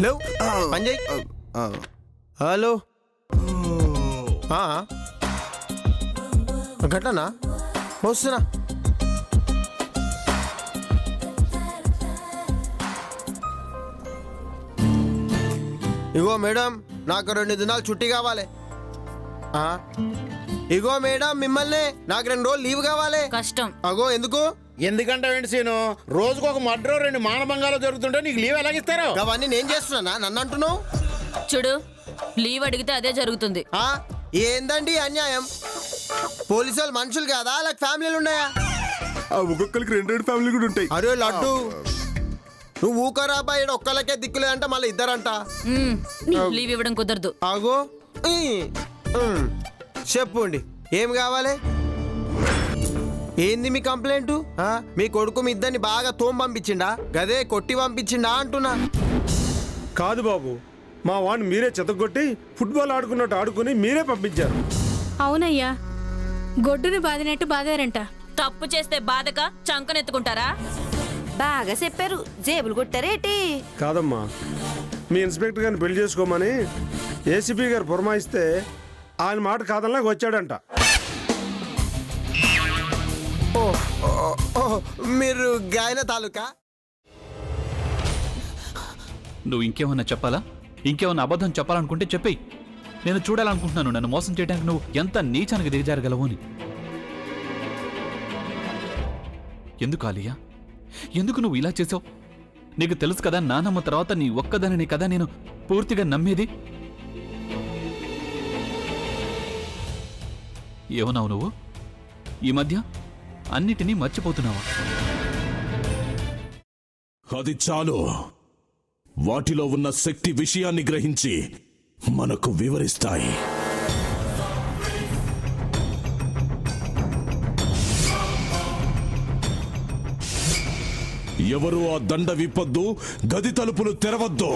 లేవు పని చేయి. హలో గట్లనా వస్తున్నా. ఇగో మేడం నాకు 2 దినాలు చుట్టి కావాలి. ఇగో మేడం మిమ్మల్ని నాకు 2 రోజులు లీవ్ కావాలి. కష్టం. అగో ఎందుకు? ఎందుకంటే ఏంటి సీను, రోజుకు ఒక మర్డర్ 2 మానభంగాలు జరుగుతుంటే నీకు లీవ్ ఎలాగిస్తారు? అవన్నీ నేను చేస్తున్నా, నన్ను అంటున్నావు? చూడు, లీవ్ అడిగితే అదే జరుగుతుంది. ఏందండి అన్యాయం? పోలీసు వాళ్ళు మనుషులు కాదా, లేక ఫ్యామిలీలు ఉన్నాయా? ఒక్కొక్కరికి 2 ఫ్యామిలీ కూడా ఉంటాయి. అరే లడ్డు నువ్వు ఊకరా అబ్బాయి, ఒక్కళ్ళకే దిక్కులేదంట మళ్ళీ ఇద్దరంట. లీవ్ ఇవ్వడం కుదరదు. ఆగో చెప్పండి ఏం కావాలి? ఏంది మీ కంప్లైంట్? మీ కొడుకు మీ ఇద్దరిని బాగా తోం పంపించిండా, గదే కొట్టి పంపించిండా అంటున్నా. కాదు బాబు, మా వాడిని మీరే చెతగొట్టి ఫుట్బాల్ ఆడుకున్నట్టు ఆడుకుని మీరే పంపించారు. అవునయ్యా, గొడ్డుని బాదినట్టు బాదారంట. తప్పు చేస్తే బాధక చంకనెత్తుకుంటారా? బాగా చెప్పారు. జేబులు కొట్టారేటి? కాదమ్మా, మీ ఇన్స్పెక్టర్ గారిని పెళ్లి చేసుకోమని ఏసీపీ గారు పురమాయిస్తే ఆయన మాట కాదనలాగా వచ్చాడంట. మీరు గాయన తాలూకా? నువ్వు ఇంకేమన్నా చెప్పాలా? ఇంకేమన్నా అబద్ధం చెప్పాలనుకుంటే చెప్పేయి. నేను చూడాలనుకుంటున్నాను నన్ను మోసం చేయడానికి నువ్వు ఎంత నీచానికి దిగజారగలవు అని. ఎందుకు ఆలియా, ఎందుకు నువ్వు ఇలా చేసావు? నీకు తెలుసు కదా నానమ్మ తర్వాత నీ ఒక్కదానిని కదా నేను పూర్తిగా నమ్మేది. ఏమన్నావు నువ్వు? ఈ మధ్య అన్నిటినీ మర్చిపోతున్నావా? అది చాలు. వాటిలో ఉన్న శక్తి విషయాన్ని గ్రహించి మనకు వివరిస్తాయి. ఎవరు ఆ దండ విప్పొద్దు, గది తలుపులు తెరవద్దు.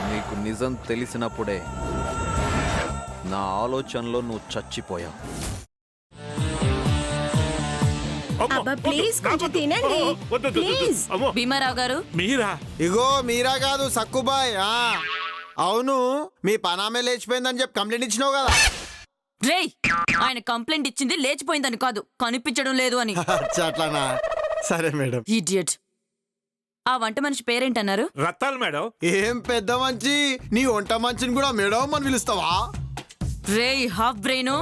నీకు నిజం తెలిసినప్పుడే నా ఆలోచనలో నువ్వు చచ్చిపోయావు. భీమారావు గారు, మీరా? ఇగో మీరా కాదు సక్కుబాయ్. అవును, మీ పనామే లేచిపోయిందని చెప్పి కంప్లైంట్ ఇచ్చినావు కదా. రేయ్, ఆయన కంప్లైంట్ ఇచ్చింది లేచిపోయిందని కాదు, కనిపించడం లేదు అని. అట్లానా? సరే మేడం. ఇడియట్. ఆ వంట మనిషి పేరేంటన్నారు? రత్తాలు మేడం. ఏం పెద్ద మంచి, నీ వంట మంచిని కూడా మేడం అని పిలుస్తావా? రేయ్ హాఫ్ బ్రెయిన్,